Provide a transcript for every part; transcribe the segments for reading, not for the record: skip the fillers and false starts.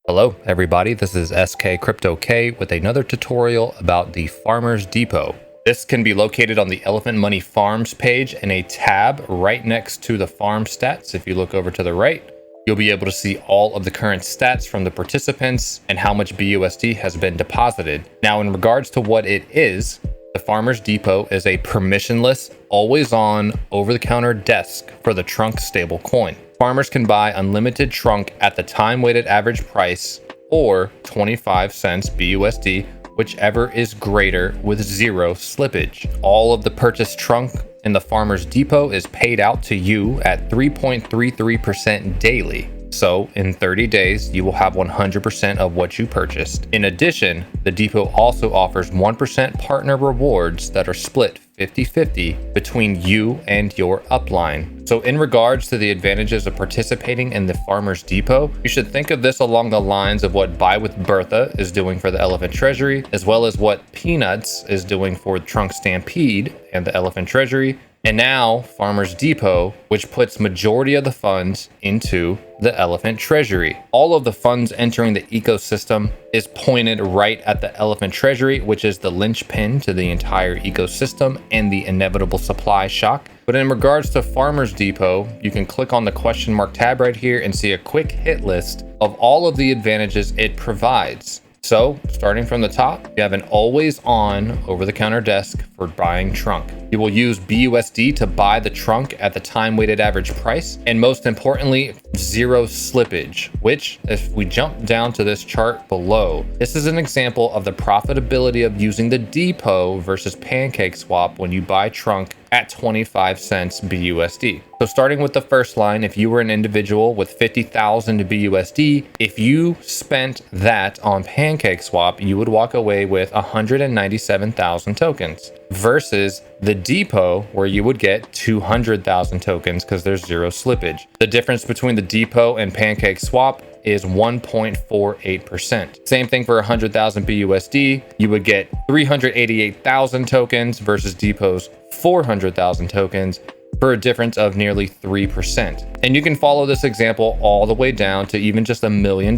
Hello everybody, this is SK Crypto K with another tutorial about the Farmers Depot. This can be located on the Elephant Money Farms page in a tab right next to the farm stats. If you look over to the right, you'll be able to see all of the current stats from the participants and how much BUSD has been deposited. Now, in regards to what it is, the Farmers Depot is a permissionless, always-on, over-the-counter desk for the Trunk stablecoin. Farmers can buy unlimited Trunk at the time-weighted average price or 25 cents BUSD, whichever is greater, with zero slippage. All of the purchased Trunk in the Farmers Depot is paid out to you at 3.33% daily. So in 30 days, you will have 100% of what you purchased. In addition, the depot also offers 1% partner rewards that are split 50-50 between you and your upline. So in regards to the advantages of participating in the Farmers Depot, you should think of this along the lines of what Buy with Bertha is doing for the Elephant Treasury, as well as what Peanuts is doing for Trunk Stampede and the Elephant Treasury, and now Farmers Depot, which puts majority of the funds into the Elephant Treasury. All of the funds entering the ecosystem is pointed right at the Elephant Treasury, which is the linchpin to the entire ecosystem and the inevitable supply shock. But in regards to Farmers Depot, you can click on the question mark tab right here and see a quick hit list of all of the advantages it provides. So, starting from the top, you have an always-on over-the-counter desk for buying Trunk. You will use BUSD to buy the Trunk at the time-weighted average price, and most importantly, zero slippage, which, if we jump down to this chart below, this is an example of the profitability of using the depot versus pancake swap when you buy Trunk at 25 cents BUSD. So starting with the first line, if you were an individual with 50,000 BUSD, if you spent that on pancake swap, you would walk away with 197,000 tokens versus the depot where you would get 200,000 tokens because there's zero slippage. The difference between the depot and pancake swap is 1.48%. Same thing for 100,000 BUSD, you would get 388,000 tokens versus depot's 400,000 tokens for a difference of nearly 3%. And you can follow this example all the way down to even just $1 million,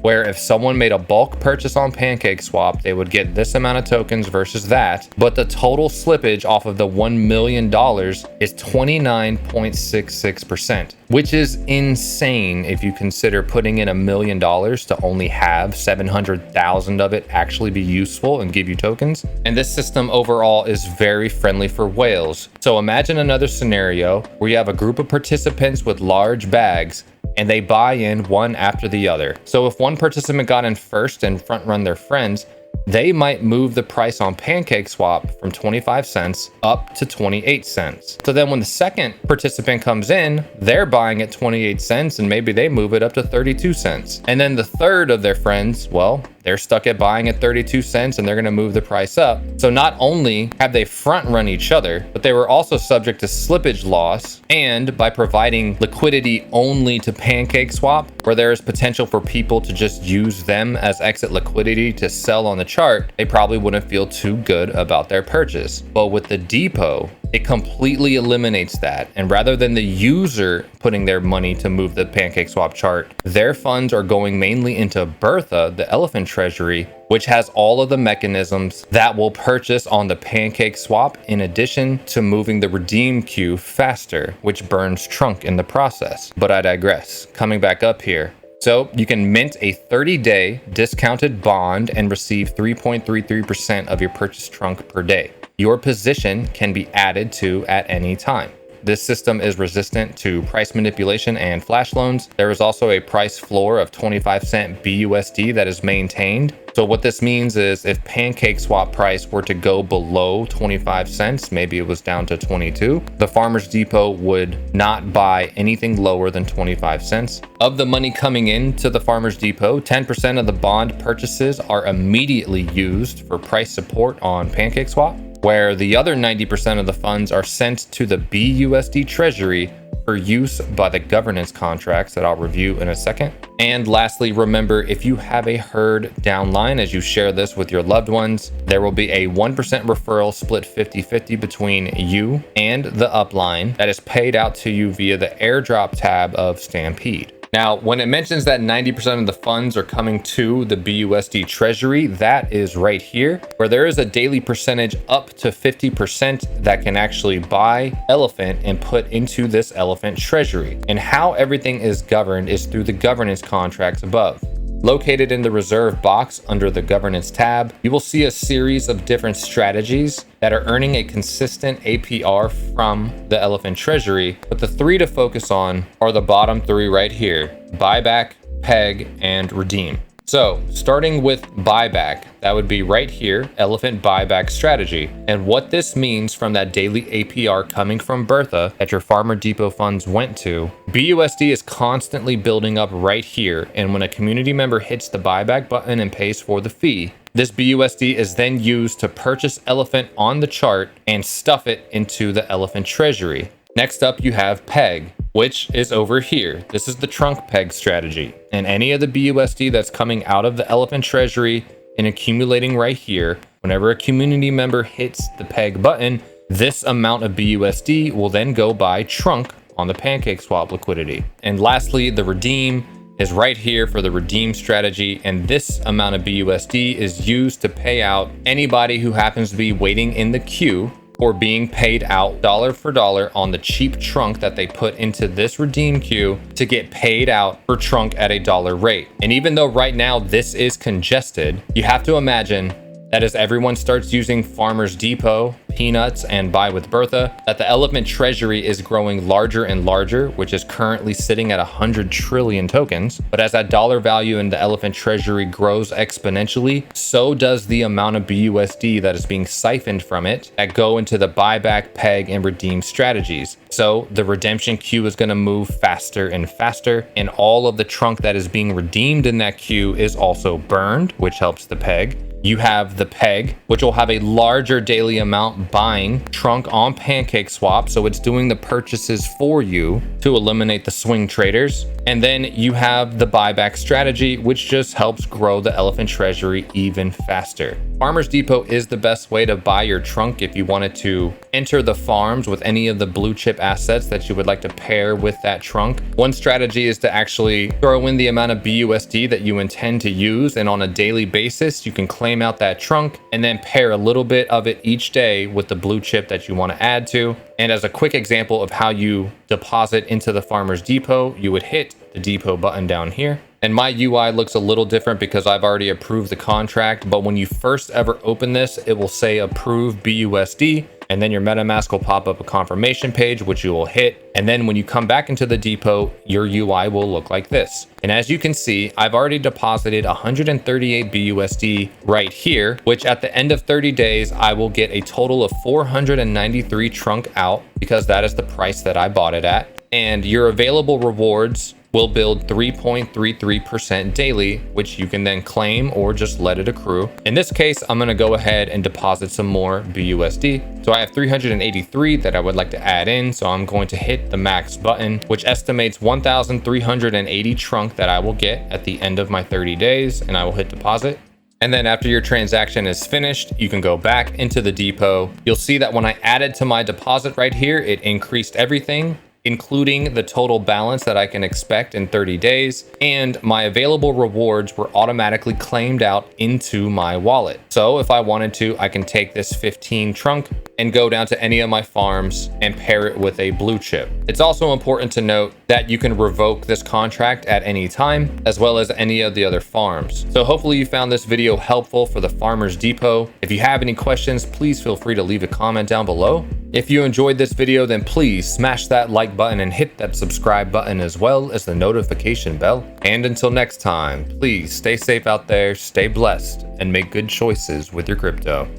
where if someone made a bulk purchase on pancake swap, they would get this amount of tokens versus that, but the total slippage off of the $1 million is 29.66%, which is insane if you consider putting in $1 million to only have 700,000 of it actually be useful and give you tokens. And this system overall is very friendly for whales. So imagine another scenario where you have a group of participants with large bags and they buy in one after the other. So if one participant got in first and front run their friends, they might move the price on pancake swap from 25 cents up to 28 cents. So then when the second participant comes in, they're buying at 28 cents and maybe they move it up to 32 cents. And then the third of their friends, well, they're stuck at buying at 32 cents and they're gonna move the price up. So not only have they front run each other, but they were also subject to slippage loss. And by providing liquidity only to pancake swap, where there is potential for people to just use them as exit liquidity to sell on the chart, they probably wouldn't feel too good about their purchase. But with the depot, it completely eliminates that. And rather than the user putting their money to move the pancake swap chart, their funds are going mainly into Bertha, the Elephant Treasury, which has all of the mechanisms that will purchase on the pancake swap, in addition to moving the redeem queue faster, which burns Trunk in the process. But I digress. Coming back up here. So you can mint a 30-day discounted bond and receive 3.33% of your purchased Trunk per day. Your position can be added to at any time. This system is resistant to price manipulation and flash loans. There is also a price floor of 25 cent BUSD that is maintained. So what this means is if pancake swap price were to go below 25 cents, maybe it was down to 22, the Farmers Depot would not buy anything lower than 25 cents. Of the money coming into the Farmers Depot, 10% of the bond purchases are immediately used for price support on pancake swap, where the other 90% of the funds are sent to the BUSD Treasury for use by the governance contracts that I'll review in a second. And lastly, remember, if you have a herd downline as you share this with your loved ones, there will be a 1% referral split 50-50 between you and the upline that is paid out to you via the airdrop tab of Stampede. Now, when it mentions that 90% of the funds are coming to the BUSD Treasury, that is right here, where there is a daily percentage up to 50% that can actually buy Elephant and put into this Elephant Treasury. And how everything is governed is through the governance contracts above. Located in the reserve box under the governance tab, you will see a series of different strategies that are earning a consistent APR from the Elephant Treasury, but the three to focus on are the bottom three right here: buyback, peg, and redeem. So starting with buyback, that would be right here, Elephant buyback strategy. And what this means from that daily APR coming from Bertha that your Farmer Depot funds went to, BUSD is constantly building up right here. And when a community member hits the buyback button and pays for the fee, this BUSD is then used to purchase Elephant on the chart and stuff it into the Elephant Treasury. Next up, you have peg, which is over here. This is the trunk peg strategy. And any of the BUSD that's coming out of the Elephant Treasury and accumulating right here, whenever a community member hits the peg button, this amount of BUSD will then go buy trunk on the pancake swap liquidity. And lastly, the redeem is right here for the redeem strategy. And this amount of BUSD is used to pay out anybody who happens to be waiting in the queue or being paid out dollar for dollar on the cheap trunk that they put into this redeem queue to get paid out for trunk at a dollar rate. And even though right now this is congested, you have to imagine that as everyone starts using Farmers Depot, Peanuts, and Buy with Bertha, that the Elephant Treasury is growing larger and larger, which is currently sitting at 100 trillion tokens. But as that dollar value in the Elephant Treasury grows exponentially, so does the amount of BUSD that is being siphoned from it that go into the buyback, peg, and redeem strategies. So the redemption queue is going to move faster and faster, and all of the trunk that is being redeemed in that queue is also burned, which helps the peg. You have the peg, which will have a larger daily amount buying trunk on pancake swap. So it's doing the purchases for you to eliminate the swing traders. And then you have the buyback strategy, which just helps grow the Elephant Treasury even faster. Farmers Depot is the best way to buy your trunk if you wanted to enter the farms with any of the blue chip assets that you would like to pair with that trunk. One strategy is to actually throw in the amount of BUSD that you intend to use, and on a daily basis, you can claim out that trunk and then pair a little bit of it each day with the blue chip that you want to add to. And as a quick example of how you deposit into the Farmers Depot, you would hit the depot button down here. And my UI looks a little different because I've already approved the contract, but when you first ever open this, it will say approve BUSD, and then your MetaMask will pop up a confirmation page, which you will hit. And then when you come back into the depot, your UI will look like this. And as you can see, I've already deposited 138 BUSD right here, which at the end of 30 days, I will get a total of 493 trunk out because that is the price that I bought it at. And your available rewards will build 3.33% daily, which you can then claim or just let it accrue. In this case, I'm going to go ahead and deposit some more BUSD. So I have 383 that I would like to add in. So I'm going to hit the max button, which estimates 1,380 trunk that I will get at the end of my 30 days, and I will hit deposit. And then after your transaction is finished, you can go back into the depot. You'll see that when I added to my deposit right here, it increased everything, including the total balance that I can expect in 30 days, and my available rewards were automatically claimed out into my wallet. So if I wanted to, I can take this 15 trunk and go down to any of my farms and pair it with a blue chip. It's also important to note that you can revoke this contract at any time, as well as any of the other farms. So hopefully you found this video helpful for the Farmers Depot. If you have any questions, please feel free to leave a comment down below. If you enjoyed this video, then please smash that like button and hit that subscribe button as well as the notification bell. And until next time, please stay safe out there, stay blessed, and make good choices with your crypto.